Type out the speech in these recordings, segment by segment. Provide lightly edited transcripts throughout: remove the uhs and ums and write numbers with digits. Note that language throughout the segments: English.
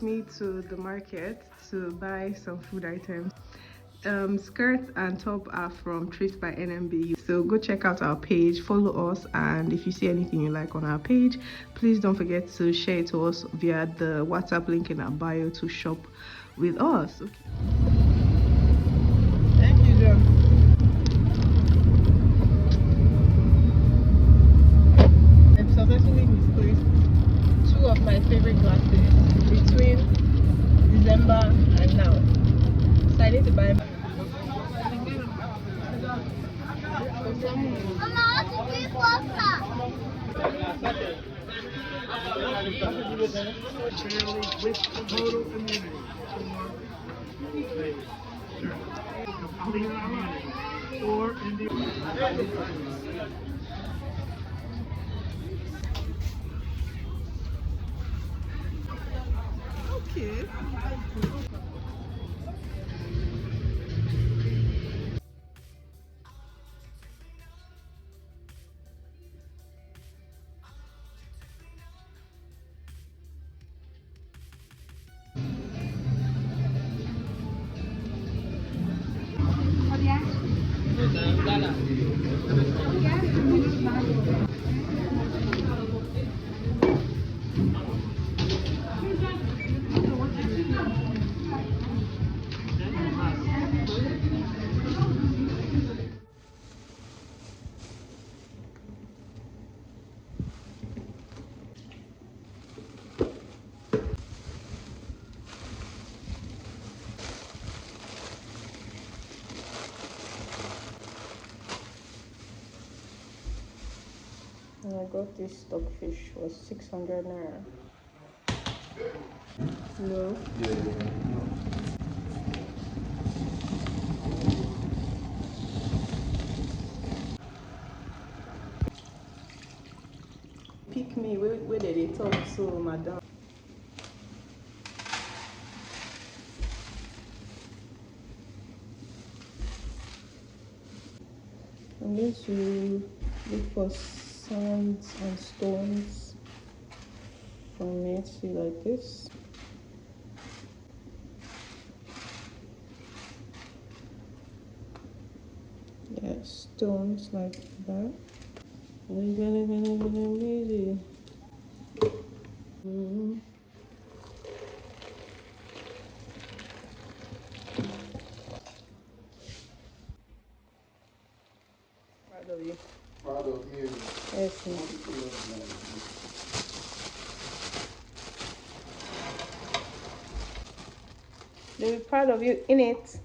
me to the market to buy some food items. Skirts and top are from Thrift by NMB. So go check out our page, follow us, and if you see anything you like on our page, please don't forget to share it to us via the WhatsApp link in our bio to shop with us. Okay. Thank you, John. I've successfully misplaced two of my favorite glasses between December and now. So I need to buy. Okay. And I got this stockfish for 600 naira. No. Pick me, where did they talk so, madam? I'm going to look for sands and stones from it, see like this. Yeah, stones like that. Easy. Proud of you. Proud of you. Yes, they'll be proud of you in it.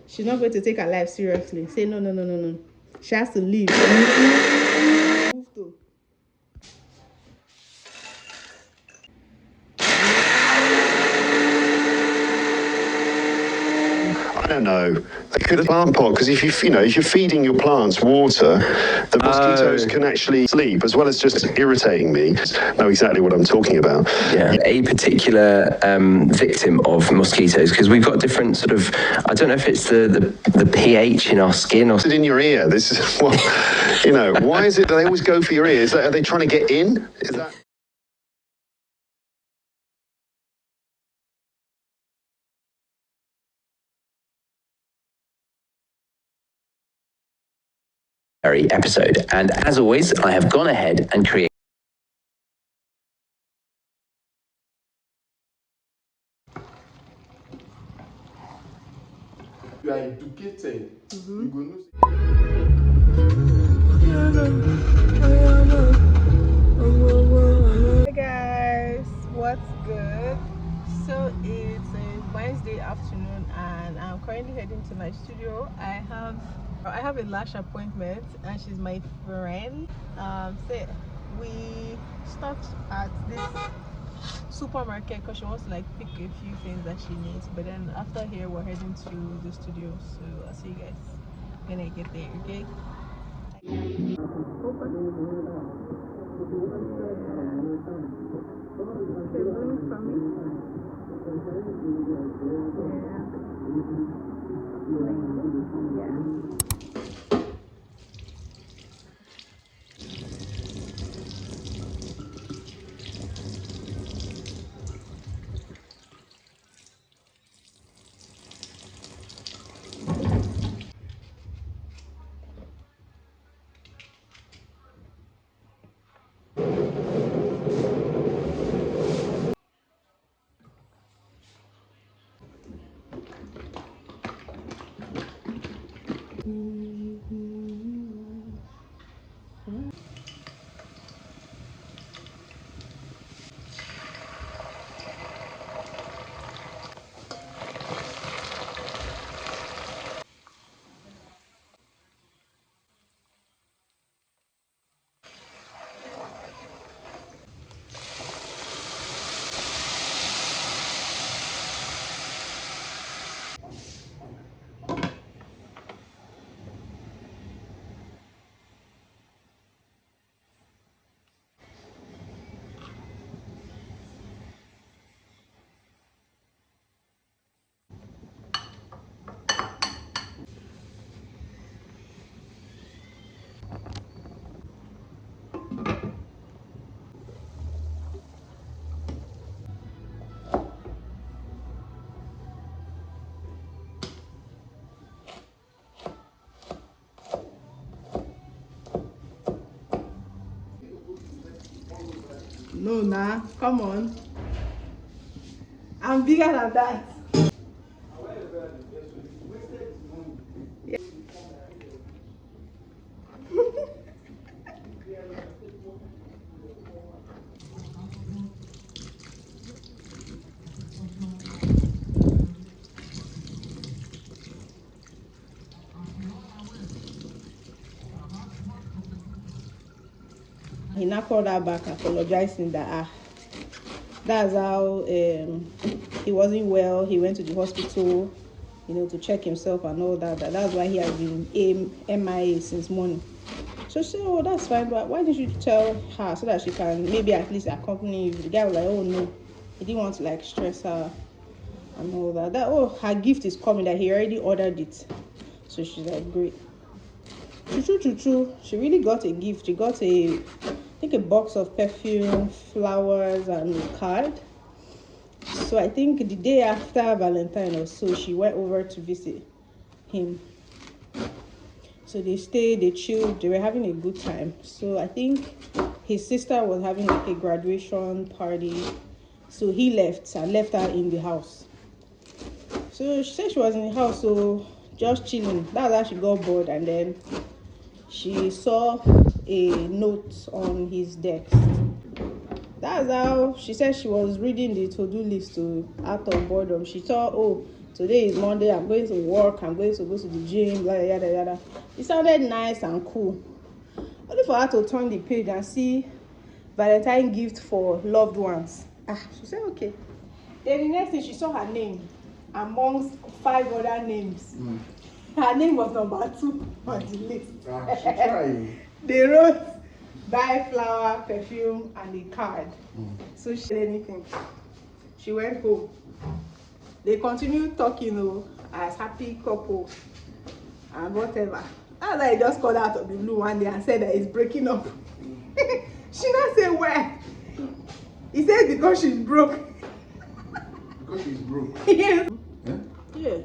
She's not going to take her life seriously. Say no, no, no, no, no. She has to leave. Move to. I don't know. They could have plant pot because if you're feeding your plants water, the mosquitoes can actually sleep as well as just irritating me. Know exactly what I'm talking about. Yeah, a particular victim of mosquitoes because we've got different sort of. I don't know if it's the pH in our skin or. Is it in your ear? This is why is it that they always go for your ear? Are they trying to get in? Is that? Episode, and as always, I have gone ahead and created. You are educated. You go know. Hey guys, what's good? So it's a Wednesday afternoon and I'm currently heading to my studio. I have a lash appointment and she's my friend. So we stopped at this supermarket because she wants to like pick a few things that she needs, but then after here we're heading to the studio, so I'll see you guys when I get there. Okay. No, nah, come on. I'm bigger than that. He now called her back apologizing that that's how he wasn't well. He went to the hospital, to check himself and all that. That's why he has been MIA since morning. So she said, oh, that's fine, but why didn't you tell her so that she can maybe at least accompany you? The guy was like, oh no, he didn't want to like stress her and all that. Her gift is coming, that he already ordered it. So she's like, great. Choo. She really got a gift. She got I think a box of perfume, flowers, and a card. So I think the day after Valentine or so, she went over to visit him. So they stayed, they chilled, they were having a good time. So I think his sister was having like a graduation party. So he left and left her in the house. So she said she was in the house, so just chilling. That's how she got bored, and then she saw a note on his desk. That's how she said she was reading the to-do list out of boredom. She thought, oh, today is Monday, I'm going to work, I'm going to go to the gym, blah, yada, yada. It sounded nice and cool. Only for her to turn the page and see Valentine gift for loved ones. She said, okay. Then the next thing, she saw her name amongst 5 other names. Her name was number 2 on the list. She tried. They wrote buy flower, perfume, and a card. So she said anything. She went home. They continued talking as happy couple and whatever. And I just called out of the blue one day and said that it's breaking up. She not say where. He said because she's broke. Because she's broke. Yeah. Yeah? Yeah.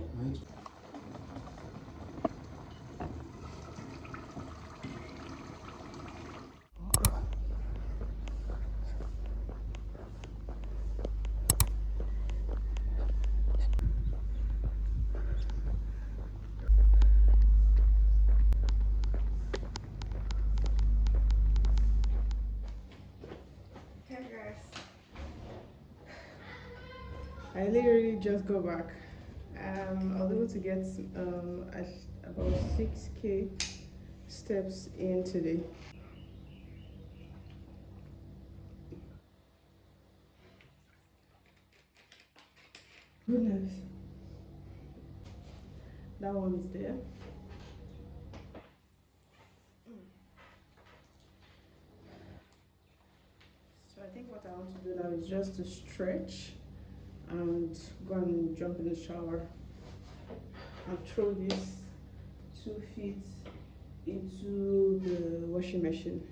Hey guys. I literally just got back. I was able to get about 6K steps in today. Goodness. That one is there. So I think what I want to do now is just to stretch and go and jump in the shower and throw these 2 feet into the washing machine.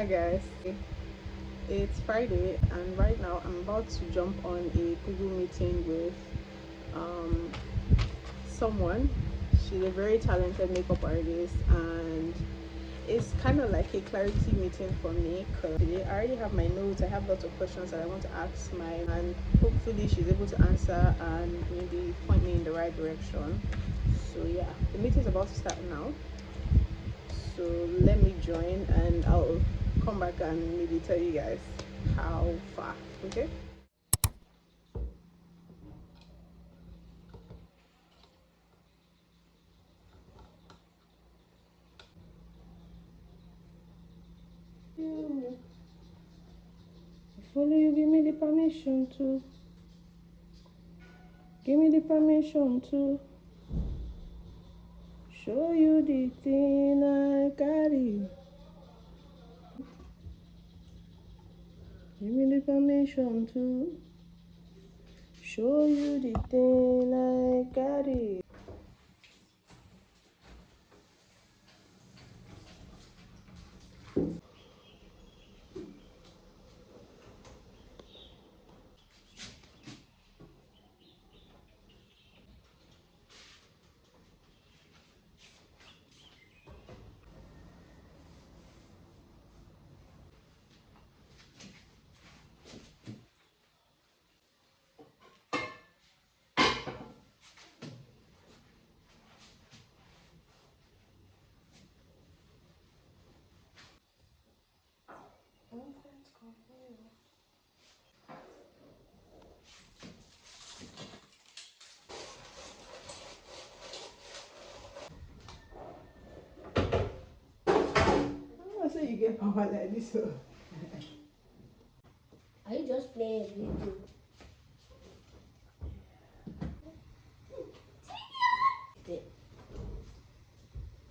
Hi guys, it's Friday and right now I'm about to jump on a Google meeting with um, someone. She's a very talented makeup artist and it's kind of like a clarity meeting for me because today I already have my notes. I have lots of questions that I want to ask and hopefully she's able to answer and maybe point me in the right direction. So yeah, the meeting is about to start now. So let me join and I'll come back and maybe tell you guys how far. Okay. If only you give me the permission to show you the thing I carry. Give me the permission to show you the thing I carry. I say you get power like this. Are you just playing a video?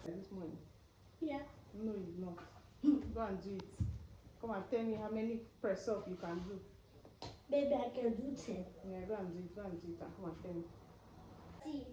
This morning. Yeah. No, you not. Go and do it. Come and tell me how many press up you can do. Maybe I can do 10. Yeah, go and do it. And come and tell me. See.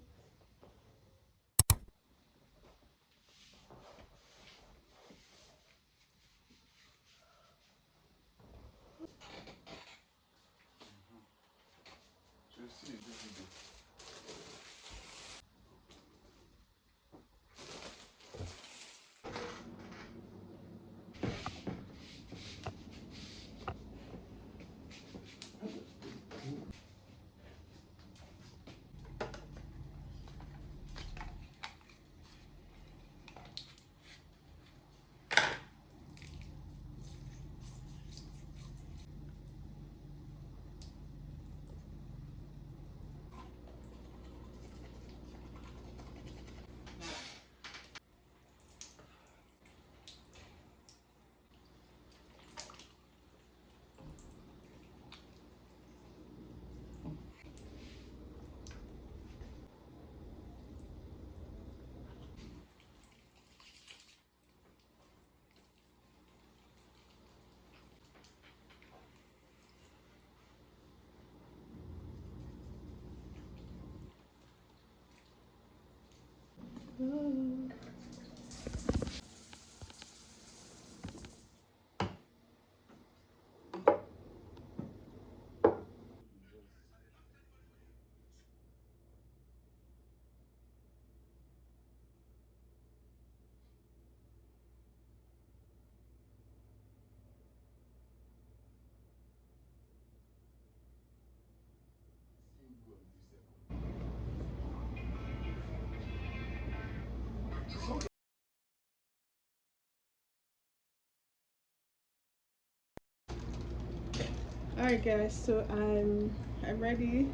Alright guys, so I'm ready.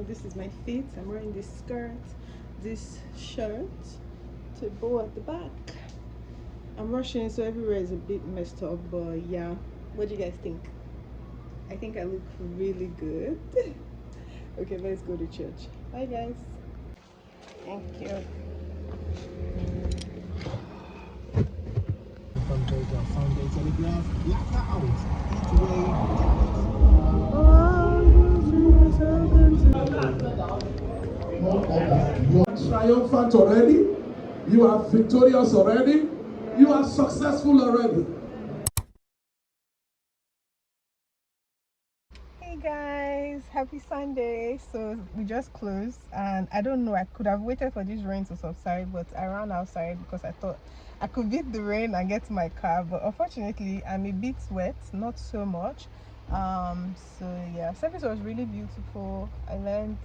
This is my fit. I'm wearing this skirt, this shirt to bow at the back. I'm rushing so everywhere is a bit messed up, but yeah. What do you guys think? I think I look really good. Okay, let's go to church. Bye guys. Thank you. Sunday Telegraph, black out. Each way. You are triumphant already. You are victorious already. You are successful already. happy Sunday. So we just closed, and I don't know, I could have waited for this rain to subside, but I ran outside because I thought I could beat the rain and get to my car, but unfortunately I'm a bit wet, not so much. So yeah, service was really beautiful. I learned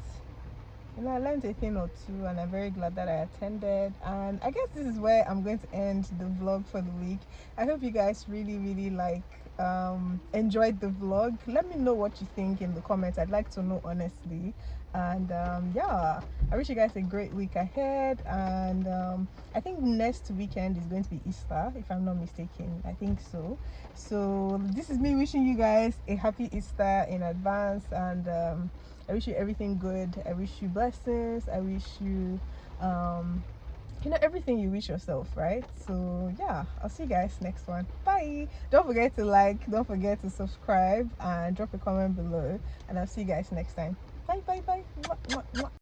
a thing or two, and I'm very glad that I attended. And I guess this is where I'm going to end the vlog for the week. I hope you guys really like enjoyed the vlog. Let me know what you think in the comments. I'd like to know, honestly. And yeah, I wish you guys a great week ahead. And I think next weekend is going to be Easter, if I'm not mistaken. I think so. So this is me wishing you guys a happy Easter in advance. And I wish you everything good. I wish you blessings. I wish you everything you wish yourself, right? So yeah, I'll see you guys next one. Bye. Don't forget to like, don't forget to subscribe, and drop a comment below, and I'll see you guys next time. Bye. Mwah, mwah, mwah.